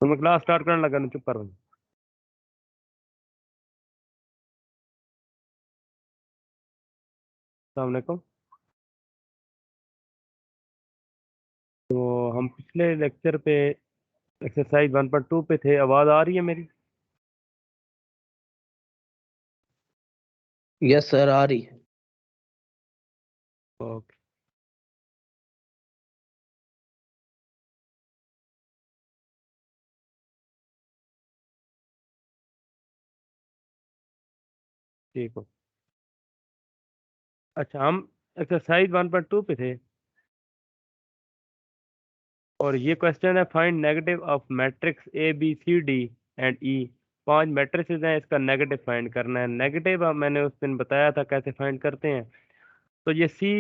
तो मैं class start करने लगा, चुप कर। अस्सलाम वालेकुम। तो हम पिछले लेक्चर पे एक्सरसाइज 1.2 पे थे। आवाज़ आ रही है मेरी? यस सर, आ रही है। ओके, ठीक हो। अच्छा, हम एक्सरसाइज 1.2 पे थे और ये क्वेश्चन है, find negative of matrix A B C D and E. पांच मैट्रिसेस हैं, इसका नेगेटिव फाइंड करना है। नेगेटिव मैंने उस दिन बताया था कैसे फाइंड करते हैं। तो ये सी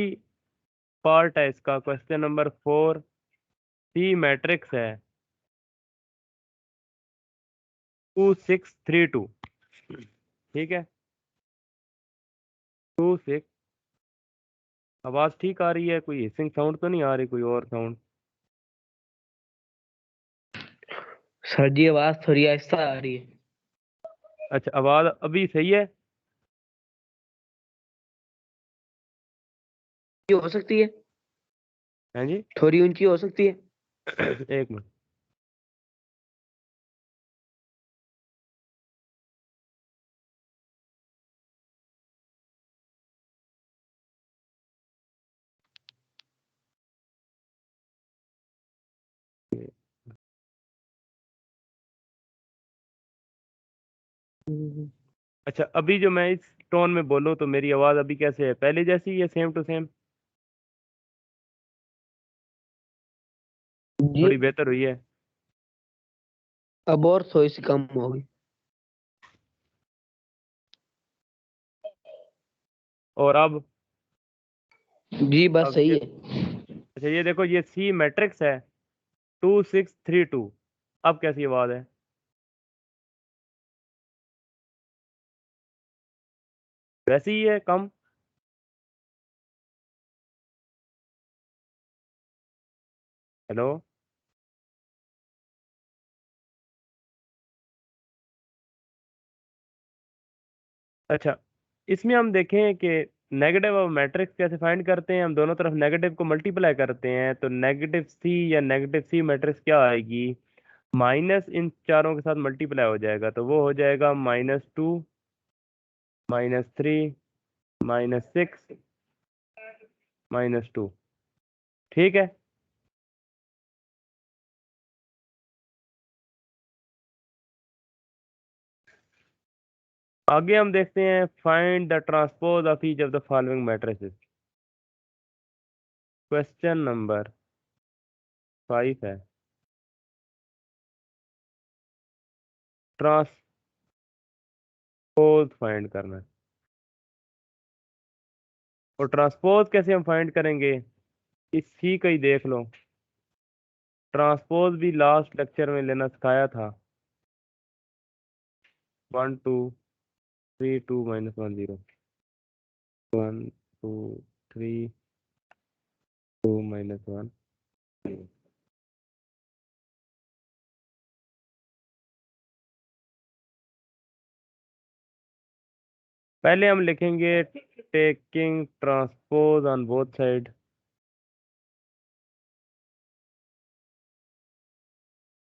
पार्ट है इसका, क्वेश्चन नंबर 4। सी मैट्रिक्स है 2 6 3 2। ठीक है, 2 6। आवाज़ ठीक आ रही है? कोई हिसिंग साउंड तो नहीं आ रही, कोई और साउंड? सर जी, आवाज थोड़ी आहिस्ता आ रही है। अच्छा, आवाज़ अभी सही है? ये हो सकती है, हैं जी? थोड़ी ऊंची हो सकती है। एक मिनट। अच्छा, अभी जो मैं इस टोन में बोलूँ तो मेरी आवाज़ अभी कैसे है? पहले जैसी है, सेम टू सेम? जी, थोड़ी बेहतर हुई है? अब और थोड़ी सी कम होगी। और अब? जी, बस अब सही ये, है। अच्छा ये देखो, ये सी मैट्रिक्स है 2 6 3 2। अब कैसी आवाज़ है? वैसी ही है, कम? हेलो? अच्छा, इसमें हम देखें कि नेगेटिव और मैट्रिक्स कैसे फाइंड करते हैं। हम दोनों तरफ नेगेटिव को मल्टीप्लाई करते हैं, तो नेगेटिव सी या नेगेटिव सी मैट्रिक्स क्या आएगी? माइनस इन चारों के साथ मल्टीप्लाई हो जाएगा, तो वो हो जाएगा -2, -3, -6, -2। ठीक है। आगे हम देखते हैं, find the transpose of each of the following matrices. Question number 5 है, ट्रांसपोज फाइंड करना है। और ट्रांसपोज कैसे हम फाइंड करेंगे, इसी का ही देख लो। ट्रांसपोज भी लास्ट लेक्चर में लेना सिखाया था। 1 2 3 2 -1 0। 1 2 3 2 -1 0। पहले हम लिखेंगे taking transpose on both side.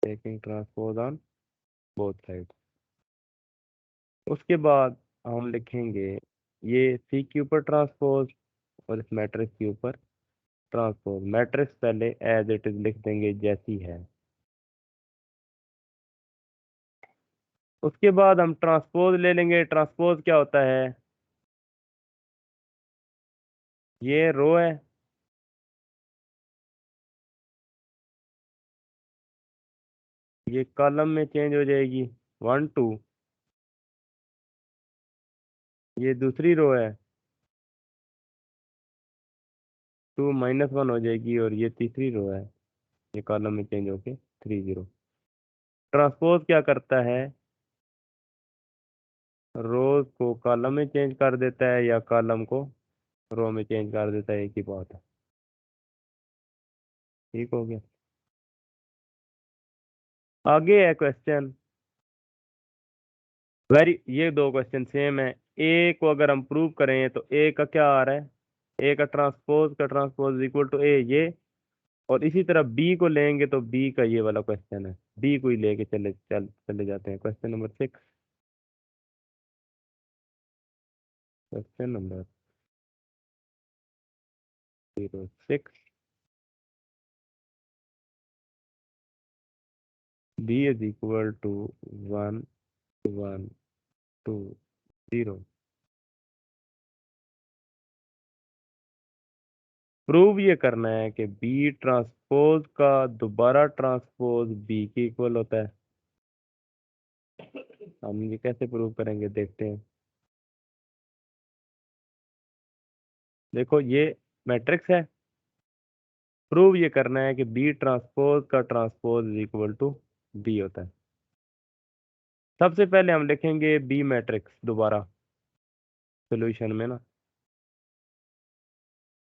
Taking transpose on both side. उसके बाद हम लिखेंगे ये सी के ऊपर ट्रांसपोज और इस मैट्रिक्स के ऊपर ट्रांसपोज। मैट्रिक्स पहले एज इट इज लिख देंगे जैसी है। उसके बाद हम ट्रांसपोज ले लेंगे। ट्रांसपोज क्या होता है? ये रो है, ये कॉलम में चेंज हो जाएगी 1 2। ये दूसरी रो है, 2 -1 हो जाएगी। और ये तीसरी रो है, ये कॉलम में चेंज होके 3 0। ट्रांसपोज क्या करता है? रोज को कॉलम में चेंज कर देता है या कॉलम को रो में चेंज कर देता है, एक ही बात है। ठीक हो गया। आगे है क्वेश्चन ये दो क्वेश्चन सेम है। ए को अगर हम प्रूव करें तो ए का क्या आ रहा है, ए का ट्रांसपोज इक्वल टू ए ये। और इसी तरह बी को लेंगे तो बी का ये वाला क्वेश्चन है, बी को ही लेके चले जाते हैं। Question number 6, question number 06, B is equal to 1 1 2 0। Prove ये करना है कि बी ट्रांसपोज का दोबारा ट्रांसपोज बी के इक्वल होता है। हम ये कैसे प्रूव करेंगे देखते हैं। देखो ये मैट्रिक्स है, प्रूव ये करना है कि बी ट्रांसपोज का ट्रांसपोज इक्वल टू बी होता है। सबसे पहले हम लिखेंगे बी मैट्रिक्स दोबारा सॉल्यूशन में ना,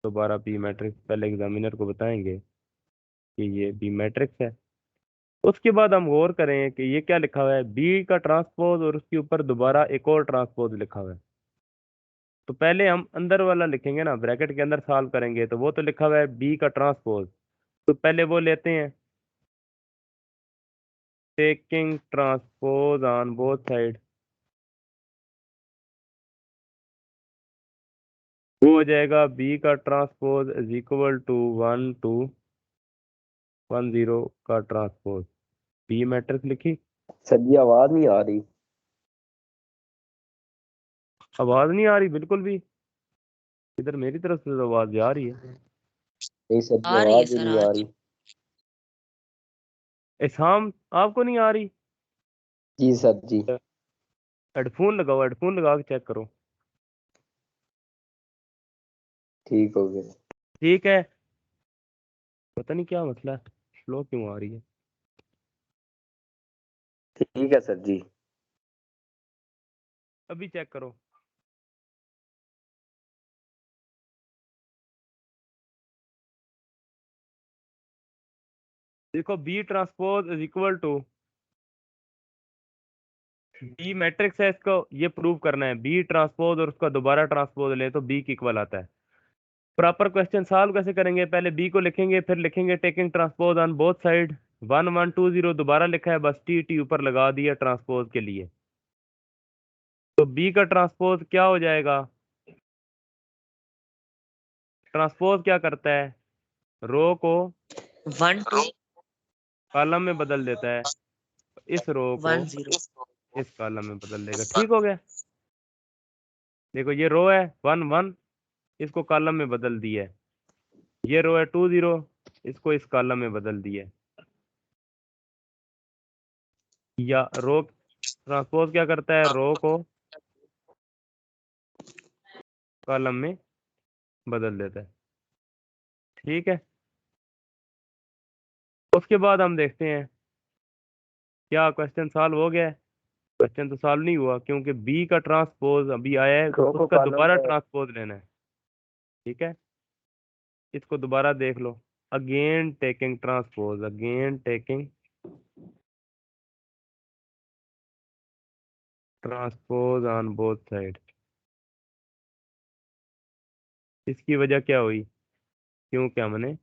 दोबारा बी मैट्रिक्स पहले एग्जामिनर को बताएंगे कि ये बी मैट्रिक्स है। उसके बाद हम गौर करें कि ये क्या लिखा हुआ है, बी का ट्रांसपोज और उसके ऊपर दोबारा एक और ट्रांसपोज लिखा हुआ है। तो पहले हम अंदर वाला लिखेंगे ना, ब्रैकेट के अंदर सॉल्व करेंगे तो वो तो लिखा हुआ है बी का ट्रांसपोज, तो पहले वो लेते हैं। Taking transpose on both side, वो हो जाएगा बी का ट्रांसपोज इज इक्वल टू 1 2 1 0 का ट्रांसपोज। बी मैट्रिक्स लिखी। सर जी आवाज नहीं आ रही। आवाज नहीं आ रही बिल्कुल भी, इधर मेरी तरफ से तो आवाज आ रही है। नहीं सर जी आ रही है आवाज ही सर नहीं आ आज। रही। इसाम आपको नहीं आ रही? जी सर जी। हेडफोन लगाओ, हेडफोन लगा के चेक करो। ठीक हो गया। ठीक है, पता नहीं क्या मसला है, स्लो क्यों आ रही है। ठीक है सर जी। अभी चेक करो। देखो B transpose is equal to, B matrix है, इसको ये प्रूव करना है बी ट्रांसपोज और उसका दोबारा ट्रांसपोज ले तो बी की इक्वल आता है। प्रॉपर क्वेश्चन सॉल्व कैसे करेंगे, पहले बी को लिखेंगे, फिर लिखेंगे taking transpose on both side. 1 1 2 0 दोबारा लिखा है, बस टी टी ऊपर लगा दिया ट्रांसपोज के लिए। तो बी का ट्रांसपोज क्या हो जाएगा, ट्रांसपोज क्या करता है, रो को 1 2 कॉलम में बदल देता है, इस रो को 1 0। इस कॉलम में बदल देगा। ठीक हो गया। देखो ये रो है 1 1, इसको कॉलम में बदल दिया है। ये रो है 2 0, इसको इस कॉलम में बदल दिया है। या रो ट्रांसपोज क्या करता है, रो को कॉलम में बदल देता है। ठीक है, उसके बाद हम देखते हैं क्या क्वेश्चन सॉल्व हो गया है। क्वेश्चन तो सॉल्व नहीं हुआ क्योंकि बी का ट्रांसपोज अभी आया है, रो को उसका कॉलम दोबारा में ट्रांसपोज लेना है। ठीक है, इसको दोबारा देख लो। Again taking transpose, again taking transpose on both side. इसकी वजह क्या हुई, क्योंकि हमने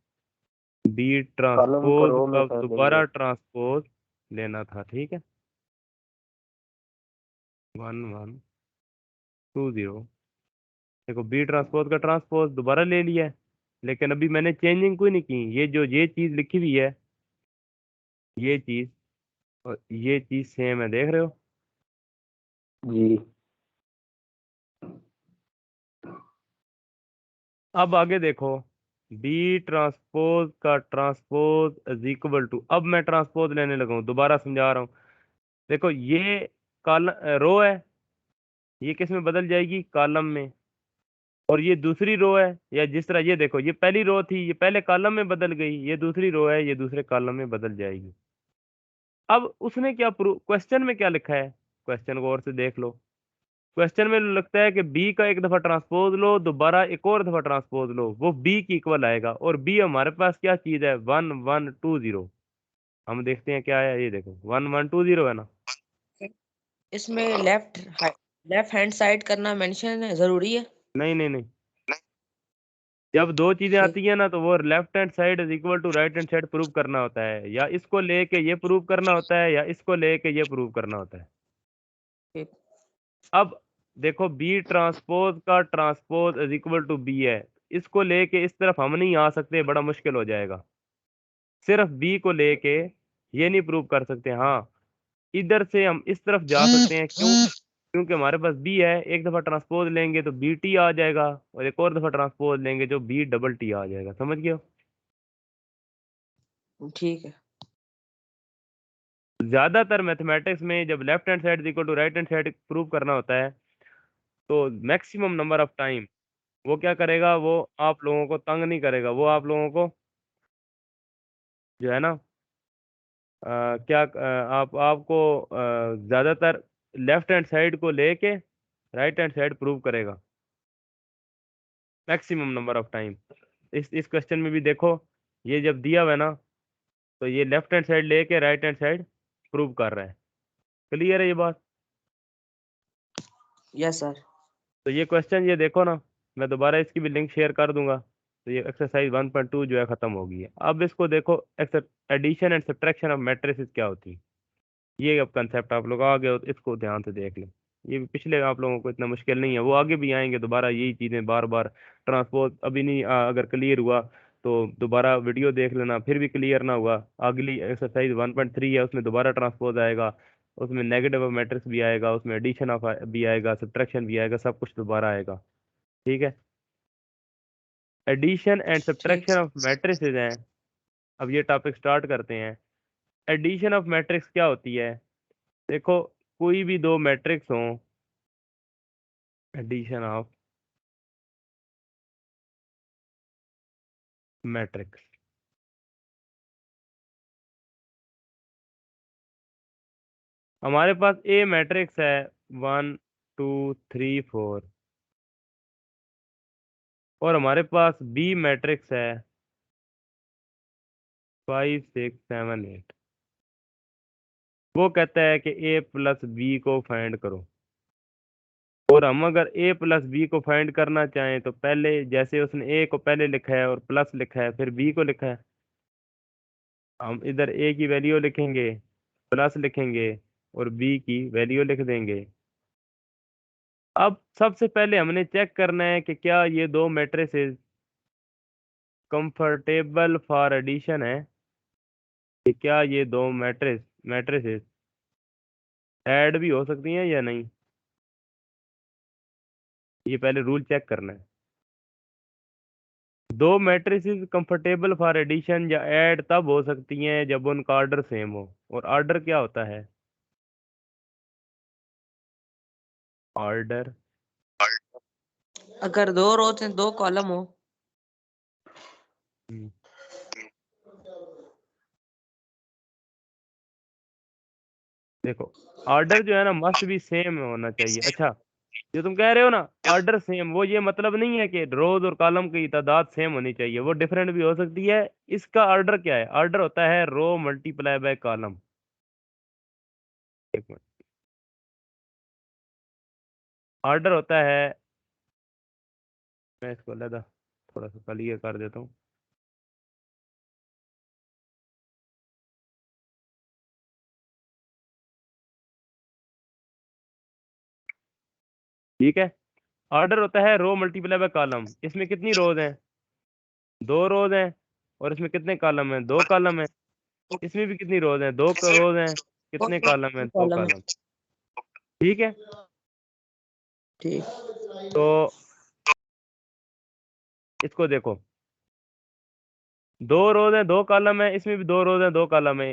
बी कॉलम को ट्रांसपोज रो में का कर देंगे। दोबारा ट्रांसपोज लेना था। ठीक है, 1 1 2 0। देखो बी ट्रांसपोज का ट्रांसपोज दोबारा ले लिया है, लेकिन अभी मैंने चेंजिंग कोई नहीं की। ये जो ये चीज लिखी हुई है, ये चीज और ये चीज सेम है, देख रहे हो। जी। अब आगे देखो, बी ट्रांसपोज का ट्रांसपोज इज इक्वल टू, अब मैं ट्रांसपोज लेने लगा हूँ, दोबारा समझा रहा हूँ। देखो ये कॉलम रो है, ये किस में बदल जाएगी, कॉलम में। और ये दूसरी रो है, या जिस तरह ये देखो, ये पहली रो थी, ये पहले कॉलम में बदल गई, ये दूसरी रो है, ये दूसरे कॉलम में बदल जाएगी। अब उसने क्या प्रूव, क्वेश्चन में क्या लिखा है, क्वेश्चन को और से देख लो। क्वेश्चन में लगता है कि बी का एक दफा ट्रांसपोज लो, दोबारा एक और दफा ट्रांसपोज लो, वो बी की इक्वल आएगा। और बी हमारे पास क्या चीज है, 1 1 2 0। हम देखते हैं क्या है, ये देखो 1120 है ना। इसमें लेफ्ट हैंड साइड करना मेंशन है, जरूरी है? नहीं नहीं नहीं, जब दो चीजें ठीक। आती है ना तो वो left hand side is equal to right hand side prove करना होता है, या इसको लेके ये प्रूव करना होता है या इसको लेके ये प्रूव करना होता है। ठीक। अब देखो बी ट्रांसपोज का transpose is equal to B है, इसको लेके इस तरफ हम नहीं आ सकते, बड़ा मुश्किल हो जाएगा। सिर्फ बी को लेके ये नहीं प्रूव कर सकते। हाँ, इधर से हम इस तरफ जा सकते हैं, क्यों? क्योंकि हमारे पास बी है, एक दफा ट्रांसपोज लेंगे तो बी टी आ जाएगा, और एक और दफा ट्रांसपोज लेंगे जो बी डबल टी आ जाएगा। समझ गए हो? ठीक है। ज्यादातर मैथमेटिक्स में जब left hand side equal to right hand side prove करना होता है तो मैक्सिमम नंबर ऑफ टाइम वो क्या करेगा, वो आप लोगों को तंग नहीं करेगा, वो आप लोगों को जो है ना क्या आप आपको ज्यादातर लेफ्ट हैंड साइड को लेके राइट हैंड साइड प्रूव करेगा मैक्सिमम नंबर ऑफ टाइम। इस क्वेश्चन में भी देखो, ये जब दिया हुआ है ना तो ये लेफ्ट हैंड साइड लेके राइट हैंड साइड प्रूव कर रहा है। क्लियर है ये बात? Yes sir. तो ये क्वेश्चन ये देखो ना, मैं दोबारा इसकी भी लिंक शेयर कर दूंगा। तो ये एक्सरसाइज 1.2 जो है खत्म हो गई है। अब इसको देखो, addition and subtraction of matrices क्या होती है, ये अब कंसेप्ट आप लोग आ गए हो तो इसको ध्यान से देख लें। ये भी पिछले आप लोगों को इतना मुश्किल नहीं है, वो आगे भी आएंगे दोबारा यही चीज़ें बार बार। ट्रांसपोज अभी नहीं अगर क्लियर हुआ तो दोबारा वीडियो देख लेना, फिर भी क्लियर ना हुआ, अगली एक्सरसाइज 1.3 है उसमें दोबारा ट्रांसपोज आएगा, उसमें नेगेटिव ऑफ मैट्रिक्स भी आएगा, उसमें एडिशन ऑफ भी आएगा, सब्ट्रैक्शन भी आएगा, सब कुछ दोबारा आएगा। ठीक है? एडिशन एंड ठीक। सब्ट्रैक्शन ऑफ मैट्रिसेस हैं। अब ये टॉपिक स्टार्ट करते हैं। एडिशन ऑफ मैट्रिक्स क्या होती है? देखो, कोई भी दो मैट्रिक्स हों, एडिशन ऑफ मैट्रिक्स, हमारे पास ए मैट्रिक्स है 1 2 3 4, और हमारे पास बी मैट्रिक्स है 5 6 7 8। वो कहता है कि ए प्लस बी को फाइंड करो, और हम अगर ए प्लस बी को फाइंड करना चाहें तो पहले जैसे उसने ए को पहले लिखा है और प्लस लिखा है फिर बी को लिखा है, हम इधर ए की वैल्यू लिखेंगे, प्लस लिखेंगे और बी की वैल्यू लिख देंगे। अब सबसे पहले हमने चेक करना है कि क्या ये दो मैट्रिसेस कंफर्टेबल फॉर एडिशन है, कि क्या ये दो मैट्रिसेस ऐड भी हो सकती हैं या नहीं। ये पहले रूल चेक करना है। दो मैट्रिसेस कंफर्टेबल फॉर एडिशन या ऐड तब हो सकती हैं जब उनका ऑर्डर सेम हो, और ऑर्डर क्या होता है? ऑर्डर अगर दो रोज हैं, दो कॉलम हो। देखो, ऑर्डर जो है ना मस्ट भी सेम होना चाहिए। अच्छा, जो तुम कह रहे हो ना ऑर्डर सेम, वो ये मतलब नहीं है कि रोज और कॉलम की तादाद सेम होनी चाहिए, वो डिफरेंट भी हो सकती है। इसका ऑर्डर क्या है? ऑर्डर होता है रो मल्टीप्लाई बाय कॉलम। एक मिनट, ऑर्डर होता है, मैं इसको अलग थोड़ा सा क्लियर कर देता हूँ। ठीक है? ऑर्डर होता है रो मल्टीप्लाई बाय कॉलम। इसमें कितनी रोज हैं? दो रोज हैं। और इसमें कितने कॉलम हैं? दो कॉलम हैं। इसमें भी कितनी रोज हैं? दो रोज हैं। कितने कॉलम हैं? दो कॉलम है। कॉलम। ठीक है? ठीक। तो इसको देखो, दो रोज हैं दो कॉलम है, इसमें भी दो रोज हैं दो कॉलम है।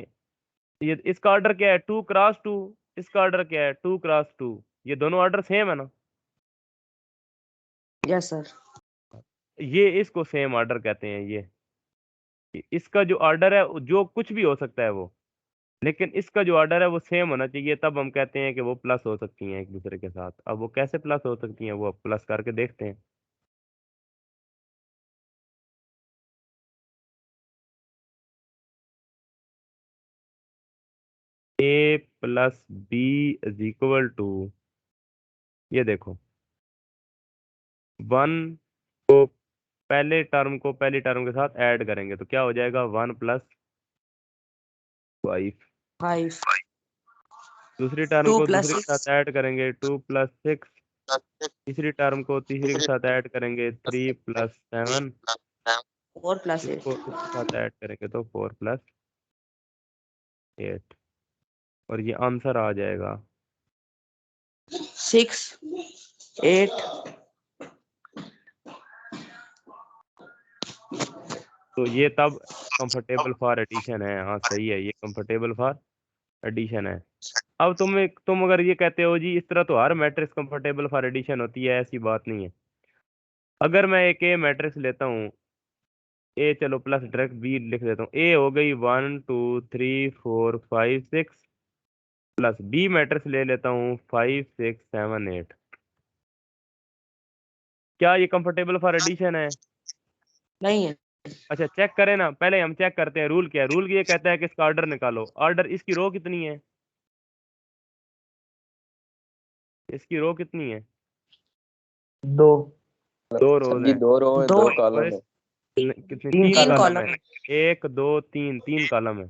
ये इसका ऑर्डर क्या है? 2 क्रॉस 2। इसका ऑर्डर क्या है? 2 क्रॉस 2। ये दोनों ऑर्डर सेम है ना? Yes sir. ये इसको सेम ऑर्डर कहते हैं। ये इसका जो ऑर्डर है जो कुछ भी हो सकता है वो, लेकिन इसका जो ऑर्डर है वो सेम होना चाहिए, तब हम कहते हैं कि वो प्लस हो सकती हैं एक दूसरे के साथ। अब वो कैसे प्लस हो सकती हैं वो प्लस करके देखते हैं। A plus B is equal to, ये देखो 1 को पहले टर्म के साथ ऐड करेंगे तो क्या हो जाएगा 1 प्लस 5। 5 दूसरी टर्म 2 को प्लस दूसरे के 6 साथ ऐड करेंगे 2 प्लस 6। तीसरी टर्म को तीसरे के साथ ऐड करेंगे 3 प्लस 7। 4 प्लस 8 इसको इसके साथ ऐड करेंगे तो 4 प्लस 8, और ये आंसर आ जाएगा 6 8। तो ये तब कंफर्टेबल फॉर एडिशन है। हाँ सही है, ये कंफर्टेबल फॉर एडिशन है। अब तुम अगर ये कहते हो जी इस तरह तो हर मैट्रिक्स कंफर्टेबल फॉर एडिशन होती है, ऐसी बात नहीं है। अगर मैं एक ए मैट्रिक्स लेता हूँ, ए चलो प्लस डायरेक्ट बी लिख देता हूँ, ए हो गई 1 2 3 4 5 6, प्लस बी मैट्रिक्स ले लेता हूँ 5 6 7 8। क्या ये कंफर्टेबल फॉर एडिशन है? नहीं है। अच्छा चेक करें ना, पहले हम चेक करते हैं रूल क्या है। रूल ये कहता है कि इसका ऑर्डर निकालो। ऑर्डर, इसकी रो कितनी है? इसकी रो कितनी है? 2 दो सर रोज जी हैं। 2 रो है, 2 2 और कॉलम इस है। कितनी, 3 तीन 3 कॉलम कॉलम है। कॉलम है 1 2 3, 3 कॉलम है।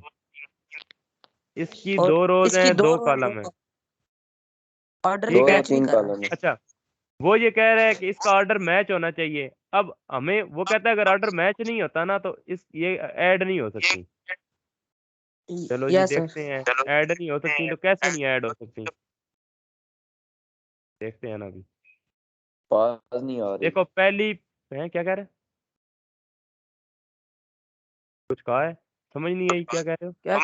इसकी और 2 रोज इसकी हैं, 2 2 रो है, कॉलम है। ऑर्डर दो ठीक है। रो मैच नहीं 3 कर रहा। कॉलम है। अच्छा, वो ये कह रहा है कि इसका ऑर्डर मैच होना चाहिए। अब हमें वो कहता है अगर ऑर्डर मैच नहीं होता ना तो इस ये ऐड नहीं हो सकती। चलो जी यस सर। देखते हैं, ऐड नहीं हो सकती तो कैसे नहीं ऐड हो सकती, देखते हैं ना अभी। पास नहीं आ रही। देखो पहली है, क्या कह रहे हैं? कुछ कहा है, समझ नहीं आई क्या कह रहे हो। क्या?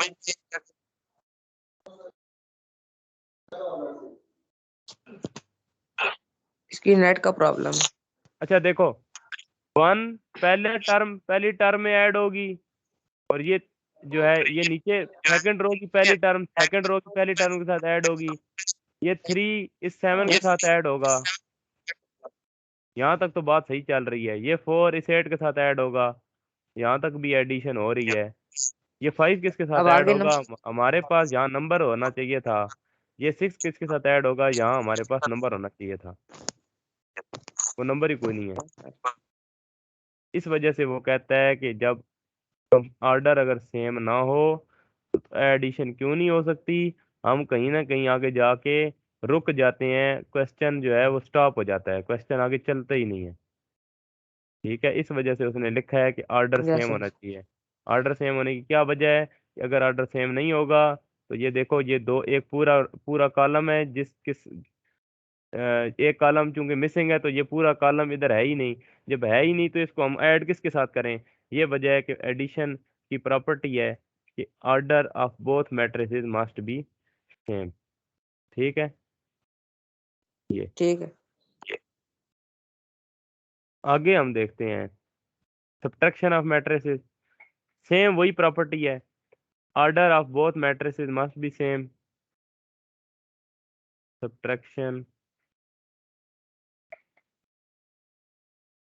इसकी नेट का प्रॉब्लम है। अच्छा देखो, 1 पहली टर्म में ऐड होगी, और ये जो है ये नीचे सेकंड रो की पहली टर्म सेकंड रो की पहली टर्म के साथ ऐड होगी। ये 3 इस 7 के साथ ऐड होगा। यहाँ तक तो बात सही चल रही है। ये 4 इस 8 के साथ ऐड होगा, यहाँ तक भी एडिशन हो रही है। ये 5 किसके साथ अब ऐड आगे होगा? नंबर। हमारे पास यहाँ नंबर होना चाहिए था। ये 6 किसके साथ ऐड होगा? यहाँ हमारे पास नंबर होना चाहिए था, वो नंबर ही कोई नहीं है। इस वजह से वो कहता है कि जब ऑर्डर अगर सेम ना हो तो एडिशन क्यों नहीं हो सकती। हम कहीं ना कहीं आगे जाके रुक जाते हैं, क्वेश्चन जो है वो स्टॉप हो जाता है, क्वेश्चन आगे चलता ही नहीं है। ठीक है, इस वजह से उसने लिखा है कि ऑर्डर यस सेम सर। होना चाहिए। ऑर्डर सेम होने की क्या वजह है कि अगर ऑर्डर सेम नहीं होगा तो ये देखो, ये दो एक पूरा पूरा कॉलम है, एक कॉलम चूंकि मिसिंग है तो ये पूरा कॉलम इधर है ही नहीं। जब है ही नहीं तो इसको हम ऐड किसके साथ करें? ये वजह है कि एडिशन की प्रॉपर्टी है कि order of both matrices must be same. ठीक है, ये ठीक है। आगे हम देखते हैं सब्ट्रैक्शन ऑफ मैट्रिसेस। सेम वही प्रॉपर्टी है, order of both matrices must be same. Subtraction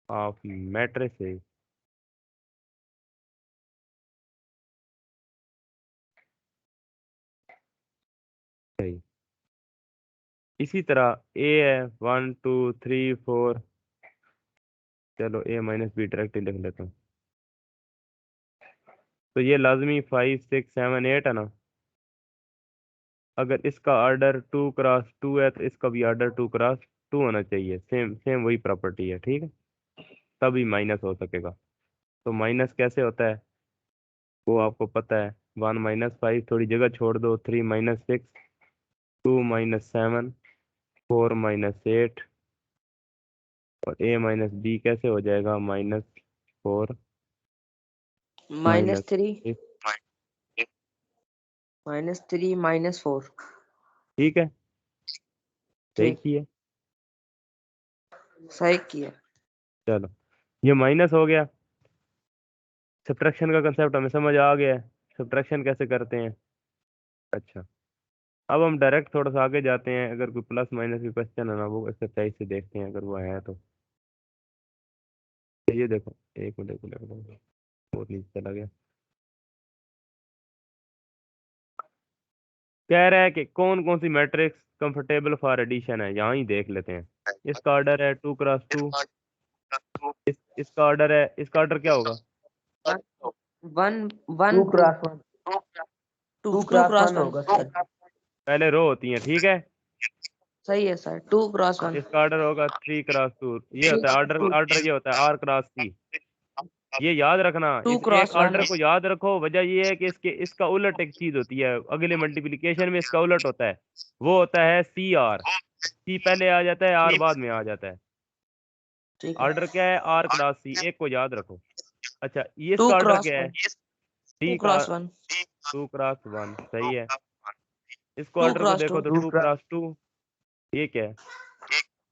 of matrices, सही। इसी तरह ए है 1 2 3 4, चलो ए माइनस बी डायरेक्ट लिख लेता हूँ। तो ये लाजमी 5 6 7 8 है ना। अगर इसका ऑर्डर 2 क्रॉस 2 है तो इसका भी ऑर्डर 2 क्रॉस 2 होना चाहिए। सेम सेम वही प्रॉपर्टी है, ठीक है, तभी माइनस हो सकेगा। तो माइनस कैसे होता है वो आपको पता है। 1 - 5, थोड़ी जगह छोड़ दो, 3 - 6, 2 - 7, 4 - 8, और ए माइनस बी कैसे हो जाएगा? -4 -3 -6। -3 -4। ठीक है, सही ठीक। किया। सही किया। चलो, ये माइनस हो गया। सब्ट्रैक्शन का कंसेप्ट हमें समझ आ गया है, सब्ट्रैक्शन कैसे करते हैं। अच्छा, अब हम डायरेक्ट थोड़ा सा आगे जाते हैं। अगर कोई प्लस माइनस की क्वेश्चन है ना, वो एक्सरसाइज से देखते हैं अगर वो है तो। ये देखो, एक मिनट बहुत नीचे चला गया। कह रहा है कि कौन कौन सी मैट्रिक्स कंफर्टेबल फॉर एडिशन है, यहाँ ही देख लेते हैं। इसका ऑर्डर है 2x2, इसका ऑर्डर है, इसका ऑर्डर क्या होगा? 2 क्रॉस 1 2 2 क्रॉस क्रॉस 1 1 होगा सर। पहले रो होती है, ठीक है। सही है सर, 2 क्रॉस 1 इसका ऑर्डर होगा 3x2, ये होता है ऑर्डर, ऑर्डर ये होता है r×c। ये याद रखना, 2 इस क्रॉस एक 1 ऑर्डर को याद रखो। वजह ये है कि इसका उलट एक चीज होती है, अगले मल्टीप्लिकेशन में इसका उलट होता है, वो होता है CR। C पहले आ जाता है, R बाद में आ जाता है। ठीक है। ऑर्डर क्या है? r×c, एक को याद रखो। अच्छा, ये 2 इसका ऑर्डर क्रॉस क्या है? 1 D 2 का क्रॉस 1 2x1, सही है। इसको 2 ऑर्डर को क्रॉस देखो 2 तो 2x2, ये क्या है?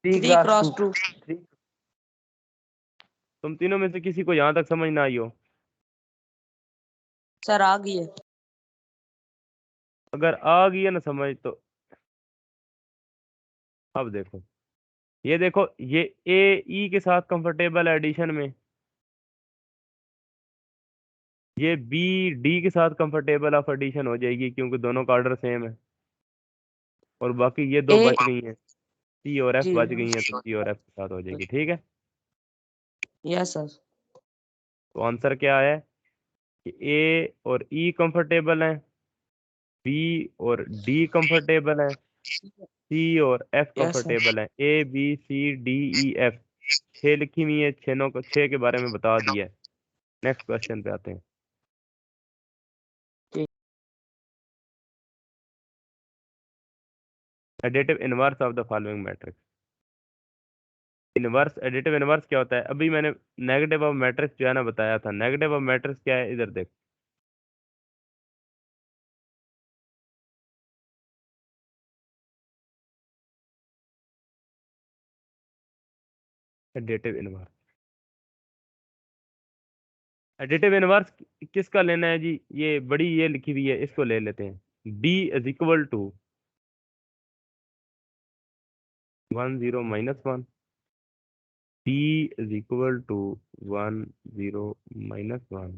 3 3 क्रॉस क्रॉस 2 2 तुम तीनों में से किसी को यहाँ तक समझ ना आई हो? सर आ गई है। अगर आ गई है ना समझ तो अब देखो, ये देखो, ये ए ई के साथ कंफर्टेबल एडिशन में, ये बी डी के साथ कंफर्टेबल ऑफ एडिशन हो जाएगी क्योंकि दोनों का ऑर्डर सेम है। और बाकी ये दो ए बच गई हैं, सी और एफ जी बच गई हैं, तो सी और एफ के साथ हो जाएगी, ठीक है। Yes sir. तो आंसर क्या है कि ए और ई कंफर्टेबल हैं, बी और डी कंफर्टेबल हैं, सी और एफ यस सर। कंफर्टेबल हैं। A B C D E F 6 लिखी हुई है, 6 के बारे में बता दिया है। नेक्स्ट क्वेश्चन पे आते हैं। Additive inverse of the following matrix. Inverse, additive inverse क्या होता है? अभी मैंने नेगेटिव ऑफ मैट्रिक्स जो है ना बताया था। नेगेटिव ऑफ मैट्रिक्स क्या है? इधर देख, एडिटिव इनवर्स। एडिटिव इनवर्स किसका लेना है जी? ये बड़ी ये लिखी हुई है, इसको ले लेते हैं। d is equal to 1 0 -1, d is equal to 1 0 -1,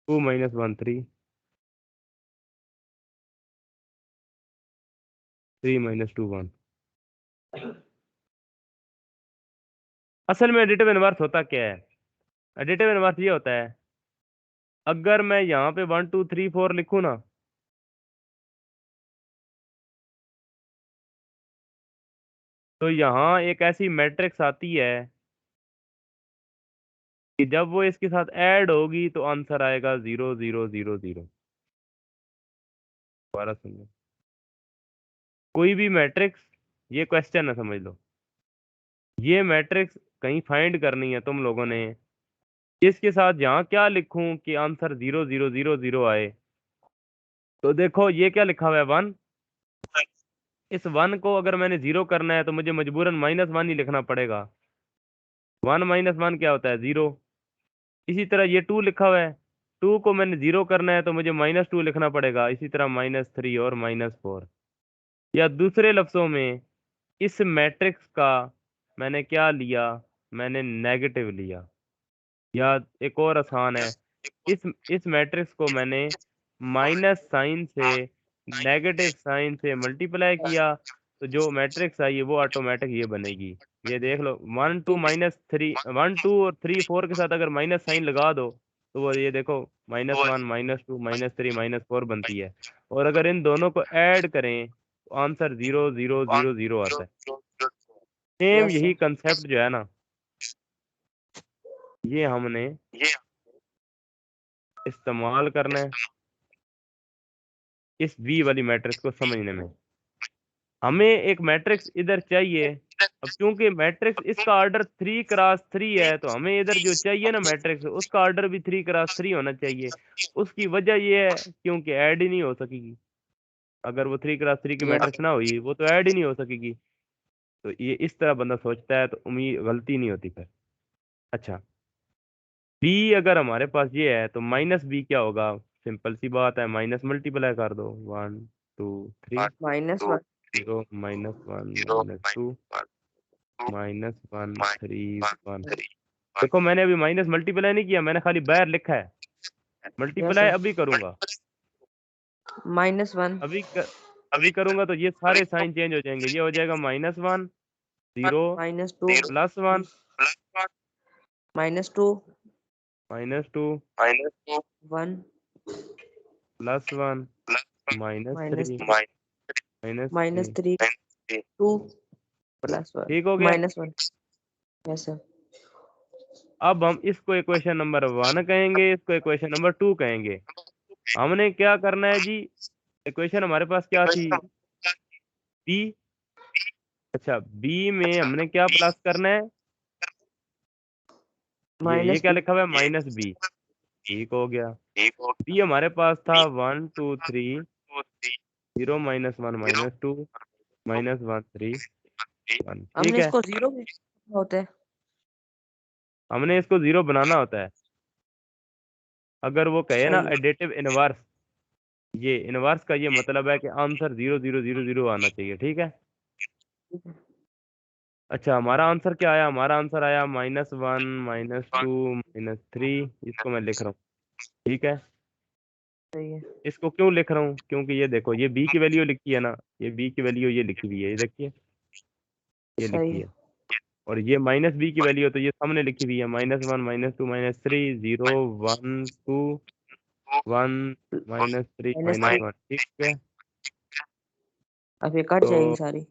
2 -1 3, 3 -2 1। असल में एडिटिव इनवर्स होता क्या है? एडिटिव इनवर्स ये होता है, अगर मैं यहाँ पे 1 2 3 4 लिखूँ ना, तो यहाँ एक ऐसी मैट्रिक्स आती है कि जब वो इसके साथ ऐड होगी तो आंसर आएगा 0 0 0 0। दोबारा सुनिए, कोई भी मैट्रिक्स, ये क्वेश्चन है समझ लो, ये मैट्रिक्स कहीं फाइंड करनी है तुम लोगों ने, इसके साथ यहाँ क्या लिखूं कि आंसर 0 0 0 0 आए? तो देखो ये क्या लिखा हुआ है, 1। इस 1 को अगर मैंने 0 करना है तो मुझे मजबूरन -1 ही लिखना पड़ेगा। 1 -1 क्या होता है? 0। इसी तरह ये 2 लिखा हुआ है, 2 को मैंने 0 करना है तो मुझे -2 लिखना पड़ेगा। इसी तरह -3 और -4। या दूसरे लफ्जों में, इस मैट्रिक्स का मैंने क्या लिया? मैंने नेगेटिव लिया। या एक और आसान है, इस मैट्रिक्स को मैंने माइनस साइन से नेगेटिव साइन से मल्टीप्लाई किया, तो जो मैट्रिक्स आई है वो ऑटोमेटिक ये बनेगी। ये देख लो, 1 2 -3, 1 2 और 3 4 के साथ अगर माइनस साइन लगा दो तो वो ये देखो -1 -2 -3 -4 बनती है। और अगर इन दोनों को ऐड करें तो आंसर 0 0 0 0 आता है। सेम यस यही सर। कंसेप्ट जो है ना, ये हमने इस्तेमाल करना है इस बी वाली मैट्रिक्स को समझने में। हमें एक मैट्रिक्स इधर चाहिए, अब क्योंकि मैट्रिक्स इसका ऑर्डर 3x3 है, तो हमें इधर जो चाहिए ना मैट्रिक्स, उसका ऑर्डर भी 3x3 होना चाहिए। उसकी वजह ये है क्योंकि ऐड ही नहीं हो सकेगी। अगर वो 3x3 की यस मैट्रिक्स ना हुई, वो तो ऐड ही नहीं हो सकेगी। तो ये इस तरह बंदा सोचता है तो उम्मीद गलती नहीं होती फिर। अच्छा, बी अगर हमारे पास ये है तो -b क्या होगा? सिंपल सी बात है, माइनस मल्टीप्लाई कर दो, 1 2 3 -1 0 -1 -2 -1 3 1। देखो मैंने अभी माइनस मल्टीप्लाई नहीं किया, मैंने खाली बाहर लिखा है, यस मल्टीप्लाई सर। अभी करूंगा। -1 अभी करूंगा तो ये सारे साइन चेंज हो जाएंगे। ये हो जाएगा -1 0 -2 +1 -2 -2 1 +1 -3 -3 -3 2 +1 ठीक हो गया। -1 यस सर। अब हम इसको इक्वेशन नंबर 1 कहेंगे, इसको इक्वेशन नंबर 2 कहेंगे। हमने क्या करना है जी, इक्वेशन हमारे पास क्या थी, बी। अच्छा, बी में हमने क्या प्लस करना है, ये क्या -b लिखा हुआ है -b। ठीक हो गया। बी हमारे पास था 1 2 3 0 -1 -2 -1 3 1। ठीक हमने है, इसको 0 भी होता है। हमने इसको 0 बनाना होता है। अगर वो कहे ना सही एडिटिव इनवर्स, ये इनवर्स का ये मतलब है कि आंसर 0 0 0 0 आना चाहिए। ठीक है। है। अच्छा, हमारा आंसर क्या आया, हमारा आंसर आया -1 -2 -3। इसको मैं लिख रहा हूँ। ठीक है। सही है। इसको क्यों लिख रहा हूँ, क्योंकि ये देखो, ये बी की वैल्यू लिखी है ना, ये बी की वैल्यू ये लिखी हुई है, ये देखिए, ये सही लिखी है। है। और ये -b की वैल्यू तो ये सामने लिखी हुई है, -1 -2 -3 0 1 2 1 -3 -3 -1। ठीक है। अब ये कट जाएगी तो सारी।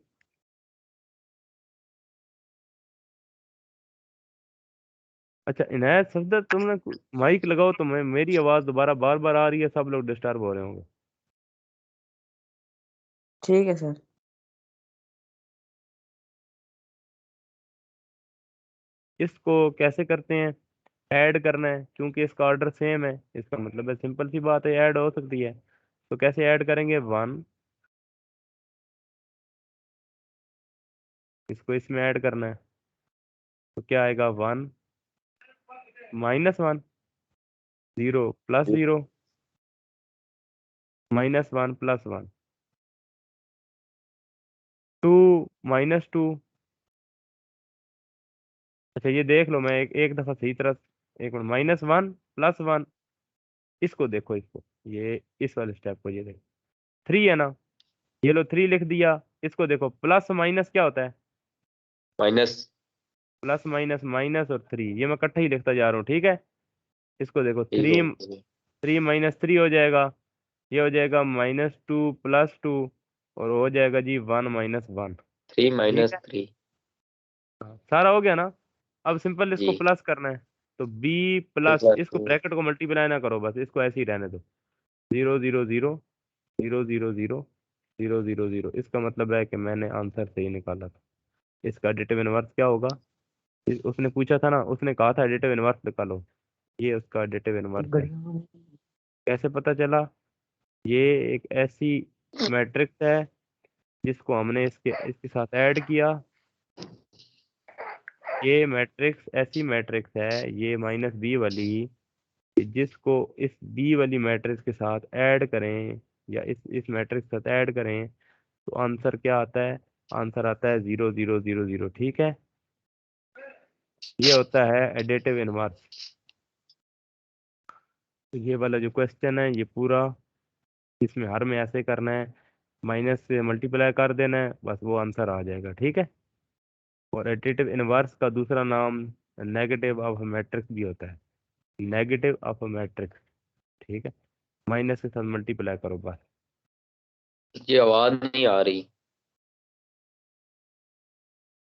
अच्छा इनायत सफदर, तुमने माइक लगाओ तो मैं, मेरी आवाज दोबारा बार बार आ रही है, सब लोग डिस्टर्ब हो रहे होंगे। ठीक है सर। इसको कैसे करते हैं, ऐड करना है, क्योंकि इसका ऑर्डर सेम है, इसका मतलब है सिंपल सी बात है, ऐड हो सकती है। तो कैसे ऐड करेंगे, 1, इसको इसमें ऐड करना है, तो क्या आएगा, 1 -1 0 +0 -1 +1 2 -2। अच्छा ये देख लो, मैं एक दफा सही तरह, एक मिनट, -1 +1, इसको देखो, इसको, ये इस वाले स्टेप को, ये देखो, 3 है ना, ये लो 3 लिख दिया। इसको देखो, प्लस माइनस क्या होता है, माइनस। प्लस माइनस, माइनस और 3, ये मैं इकट्ठा ही लिखता जा रहा हूँ। ठीक है। इसको देखो, ठीक 3 है। 3 -3 हो जाएगा, ये हो जाएगा -2 +2, और हो जाएगा जी 1 -1। 3 ठीक है, -3। हाँ, सारा हो गया ना। अब सिंपल इसको जी। प्लस करना है, तो बी तो प्लस, प्लस इसको ब्रैकेट को मल्टीप्लाई ना करो, बस इसको ऐसे ही रहने दो, 0 0 0 0 0 0 0 0 0। इसका मतलब है कि मैंने आंसर सही निकाला था। इसका एडिटिव इनवर्स क्या होगा, उसने पूछा था ना, उसने कहा था एडिटिव इनवर्स निकालो, ये उसका एडिटिव इनवर्स है। घड़ियों कैसे पता चला, ये एक ऐसी मैट्रिक्स है जिसको हमने इसके इसके साथ ऐड किया। ये मैट्रिक्स ऐसी मैट्रिक्स है, ये -b वाली, कि जिसको इस b वाली मैट्रिक्स के साथ ऐड करें, या इस मैट्रिक्स के साथ ऐड करें, तो आंसर क्या आता है, आंसर आता है 0 0 0 0। ठीक है, ये होता है एडिटिव इनवर्स। तो ये वाला जो क्वेश्चन है, ये पूरा, इसमें हर में ऐसे करना है, माइनस से मल्टीप्लाई कर देना है, बस वो आंसर आ जाएगा। ठीक है। और एडिटिव इनवर्स का दूसरा नाम नेगेटिव ऑफ मैट्रिक्स भी होता है, नेगेटिव ऑफ मैट्रिक्स। ठीक है, माइनस के साथ मल्टीप्लाई करो बस। ये आवाज नहीं आ रही।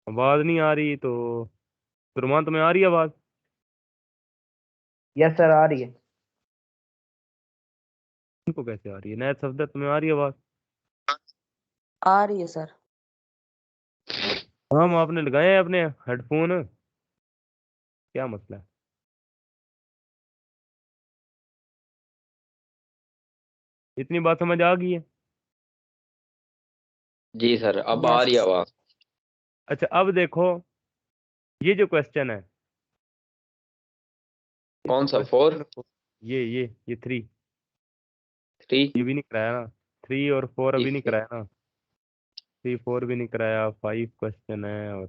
आवाज नहीं आ रही तो तुरमान, तुम्हें आ रही है आवाज, यस सर, आ रही है। तुमको कैसे आ रही है, नया शब्द, तुम्हें आ रही है आवाज। आ रही है सर। हम आपने लगाए हैं अपने हेडफोन, क्या मसला है। इतनी बात समझ आ गई है। जी सर, अब आ यस। रही है आवाज। अच्छा अब देखो, ये जो क्वेश्चन है, इस कौन सा, 4 क्वेश्चन को, ये 3, 3? ये भी नहीं कराया ना, 3 और 4 अभी नहीं कराया ना, 3 4 भी नहीं कराया, 5 क्वेश्चन है, और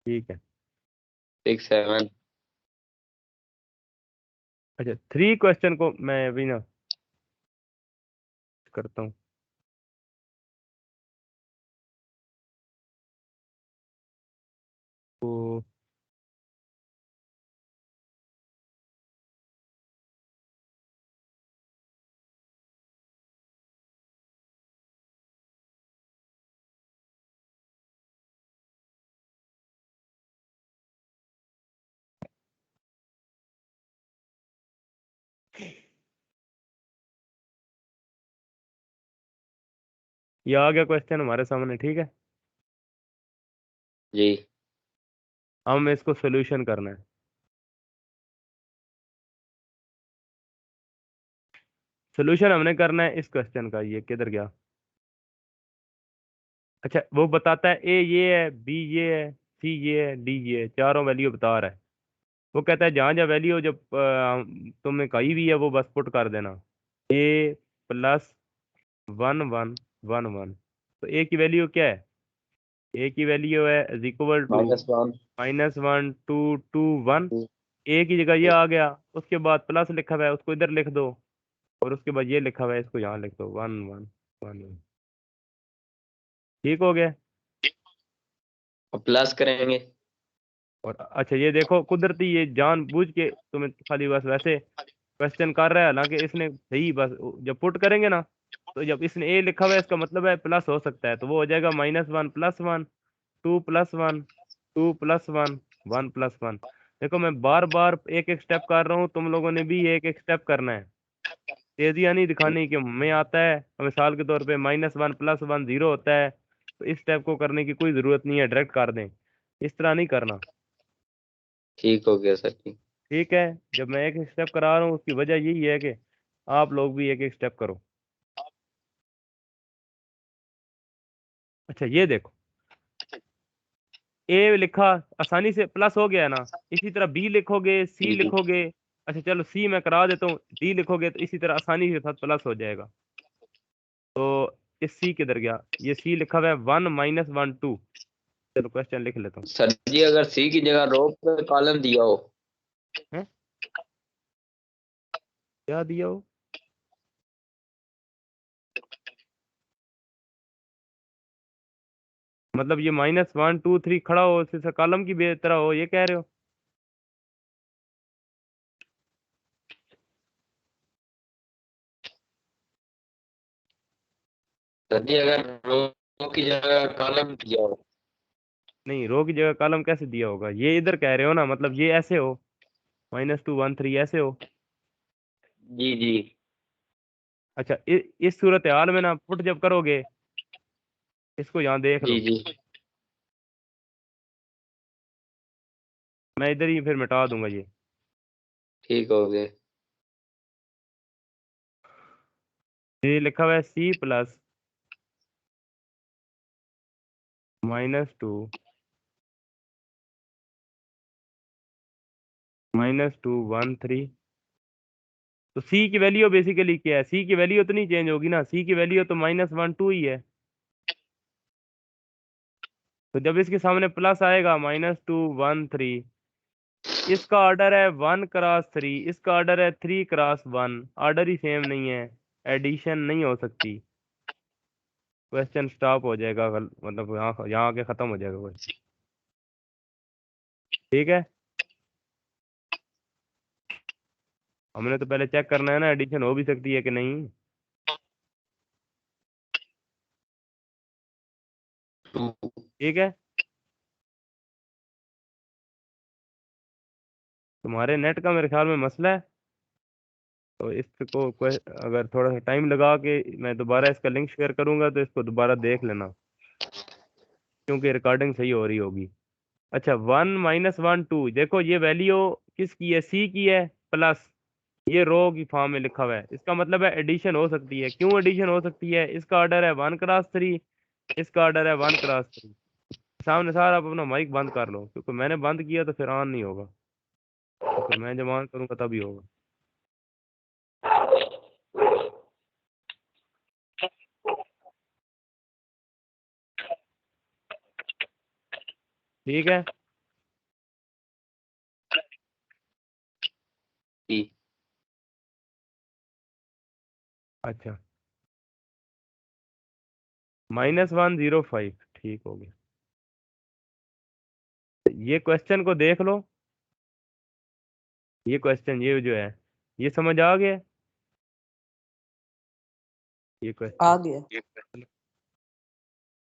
ठीक है। 6 7। अच्छा 3 क्वेश्चन को मैं अभी ना करता हूँ। तो ये आ गया क्वेश्चन हमारे सामने, ठीक है। जी हम इसको सोल्यूशन करना है। सोल्यूशन हमने करना है इस क्वेश्चन का। ये किधर गया? अच्छा, वो बताता है ए ये है, बी ये है, सी ये है, डी ये है, चारों वैल्यू बता रहा है। वो कहता है जहाँ जहाँ वैल्यू जब तुमने कही भी है वो बस पुट कर देना। ए प्लस 1 1 1 1। तो ए की वैल्यू क्या है? ए की वैल्यू है इज इक्वल टू -1 -1 2 2 1। 2 ए की जगह ये आ गया, उसके बाद प्लस लिखा हुआ है उसको इधर लिख दो, और उसके बाद ये लिखा हुआ है इसको यहाँ लिख दो, 1 1 1 1। ठीक हो गया। अब प्लस करेंगे। और अच्छा ये देखो, कुदरती ये जानबूझ के तुम्हें खाली बस वैसे क्वेश्चन कर रहा है, हालांकि इसने सही बस जब पुट करेंगे ना, तो जब इसने ए लिखा हुआ है इसका मतलब है प्लस हो सकता है, तो वो हो जाएगा -1 + 1 2 + 1 2 + 1 1 + 1। देखो मैं बार बार एक एक स्टेप कर रहा हूँ, तुम लोगों ने भी एक एक स्टेप करना है। तेजियां नहीं दिखानी कि हमें आता है, मिसाल के तौर पे -1 + 1 0 होता है, तो इस स्टेप को करने की कोई ज़रूरत नहीं है, डायरेक्ट कर दें। इस तरह नहीं करना। ठीक हो गया सर जी। ठीक है, जब मैं एक एक स्टेप करा रहा हूँ उसकी वजह यही है कि आप लोग भी एक एक स्टेप करो। अच्छा ये देखो, ए लिखा, आसानी से प्लस हो गया ना। इसी तरह बी लिखोगे, सी जी जी लिखोगे। अच्छा चलो सी मैं करा देता हूँ, डी लिखोगे तो इसी तरह आसानी के साथ प्लस हो जाएगा। तो इस सी किधर गया? ये सी लिखा हुआ है 1 - 1 2। चलो क्वेश्चन लिख लेता हूँ। सर जी, अगर सी की जगह रो पे कॉलम दिया हो। हैं? क्या दिया हो? मतलब ये -1 2 3 खड़ा हो, उसी कॉलम की तरह हो, ये कह रहे हो? सर जी, अगर रो की जगह कॉलम दिया हो। नहीं, रो की जगह कॉलम कैसे दिया होगा, ये इधर कह रहे हो ना, मतलब ये ऐसे हो, -2 1 3 ऐसे हो। जी जी अच्छा इस सूरत हाल में ना पुट जब करोगे, इसको यहाँ देख जी लो, जी मैं इधर ही फिर मिटा दूंगा ये। ठीक हो गए। ये लिखा हुआ है C+ -2 -2 1 3। तो सी की वैल्यू बेसिकली क्या है? सी की वैल्यू तो नहीं चेंज होगी ना, सी की वैल्यू तो -1 2 ही है। तो जब इसके सामने प्लस आएगा -2 1 3, इसका ऑर्डर है 1 × 3, इसका ऑर्डर है 3 × 1, ऑर्डर ही सेम नहीं है, एडिशन नहीं हो सकती। क्वेश्चन स्टॉप हो जाएगा, मतलब यहाँ यहाँ आके खत्म हो जाएगा क्वेश्चन। ठीक है, हमने तो पहले चेक करना है ना एडिशन हो भी सकती है कि नहीं। 2 ठीक है, तुम्हारे नेट का मेरे ख्याल में मसला है, तो इसको अगर थोड़ा सा टाइम लगा के मैं दोबारा इसका लिंक शेयर करूंगा तो इसको दोबारा देख लेना, क्योंकि रिकॉर्डिंग सही हो रही होगी। अच्छा 1 - 1 2, देखो ये वैल्यू किसकी है? सी की है, प्लस ये रो की फॉर्म में लिखा हुआ है, इसका मतलब है एडिशन हो सकती है। क्यों एडिशन हो सकती है? इसका ऑर्डर है 1 × 3, इसका ऑर्डर है 1 × 3। सामने सारा आप अपना माइक बंद कर लो, क्योंकि मैंने बंद किया तो फिर ऑन नहीं होगा, तो फिर मैं जब ऑन करूंगा तभी होगा। ठीक है। जी अच्छा -105 ठीक हो गया। ये क्वेश्चन को देख लो, ये क्वेश्चन ये जो है ये समझ आ गया ये आ क्वेश्चन। गया।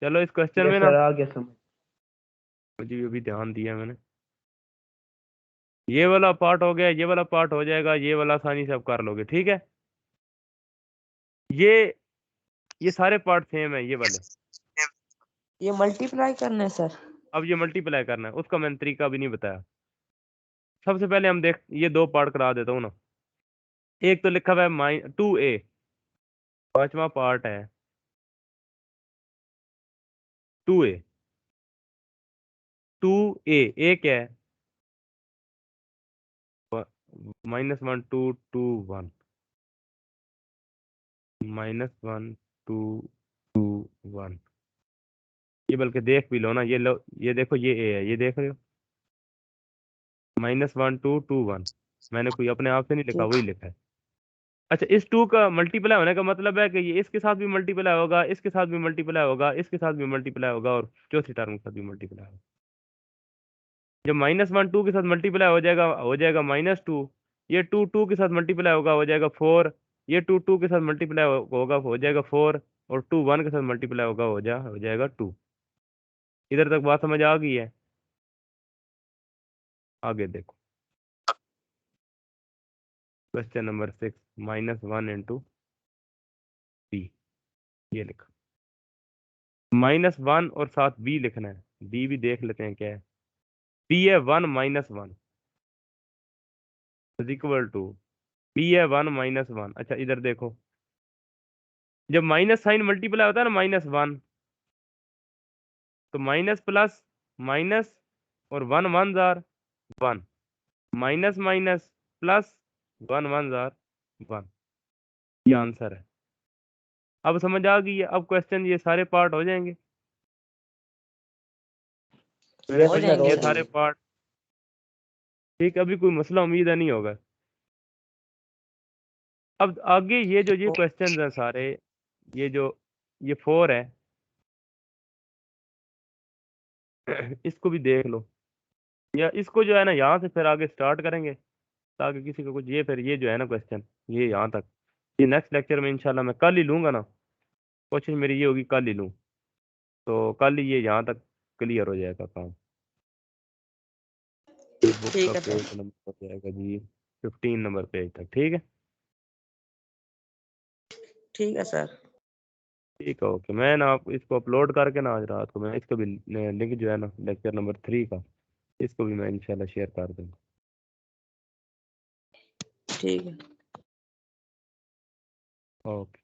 चलो इस क्वेश्चन में यस ना सर, आ गया समझ। मुझे भी अभी ध्यान दिया मैंने, ये वाला पार्ट हो गया, ये वाला पार्ट हो जाएगा, ये वाला आसानी से आप कर लोगे, ठीक है। ये सारे पार्ट सेम है ये वाले। ये मल्टीप्लाई करना है सर। अब ये मल्टीप्लाई करना है, उसका मैंने तरीका भी नहीं बताया। सबसे पहले हम देख ये दो पार्ट करा देता हूँ ना। एक तो लिखा हुआ है 2a, पांचवा पार्ट है 2a। 2a ए क्या है, -1 2 2 1, -1 2 2 1। ये बल्कि देख भी लो ना, ये लो, ये देखो ये ए है, ये देख रहे हो, -1 2 2 1। मैंने कोई अपने आप से नहीं लिखा, ठीक। वही लिखा है। अच्छा, इस 2 का मल्टीप्लाई होने का मतलब है कि ये इसके साथ भी मल्टीप्लाई होगा, इसके साथ भी मल्टीप्लाई होगा, इसके साथ भी मल्टीप्लाई होगा, और चौथी टर्म के साथ भी मल्टीप्लाई होगा। जब -1 2 के साथ मल्टीप्लाई हो जाएगा -2। ये 2 2 के साथ मल्टीप्लाई होगा, हो जाएगा 4। ये 2 2 के साथ मल्टीप्लाई होगा, हो जाएगा 4। और 2 1 के साथ मल्टीप्लाई होगा, हो जाएगा 2। इधर तक बात समझ आ गई है। आगे देखो, क्वेश्चन नंबर 6, -1 इंटू बी, ये लिखा। -1 और साथ बी लिखना है, बी भी देख लेते हैं क्या है। बी है 1 -1 इज इक्वल टू, बी है 1 -1। अच्छा इधर देखो, जब माइनस साइन मल्टीप्लाई होता है ना -1, तो माइनस प्लस माइनस और 1 1 jar 1, minus minus plus 1 1 jar 1। ये आंसर है। अब समझ आ गई है। अब क्वेश्चन ये सारे पार्ट हो जाएंगे मेरे यस हो भाई, सर, जाएंगे ये हो सर। सारे जाएंगे। पार्ट ठीक। अभी कोई मसला उम्मीद है नहीं होगा। अब आगे ये क्वेश्चंस हैं सारे, ये जो ये 4 है इसको भी देख लो, या इसको जो है ना यहाँ से फिर आगे स्टार्ट करेंगे, ताकि किसी को कुछ, ये फिर ये जो है ना क्वेश्चन, ये यहाँ तक, ये नेक्स्ट लेक्चर में इंशाल्लाह मैं कल ही लूंगा ना। कोशिश मेरी ये होगी कल ही लूँ, तो कल ही ये यहाँ तक क्लियर हो जाएगा काम। ये बुक का ठीक है पेज सर। नंबर हो जाएगा जी 15 नंबर पेज तक, ठीक है। ठीक है सर। ठीक है, ओके। मैं ना आप इसको अपलोड करके ना आज रात को मैं इसका भी लिंक जो है ना लेक्चर नंबर 3 का, इसको भी मैं इंशाल्लाह शेयर कर दूँगा। ठीक है। ओके।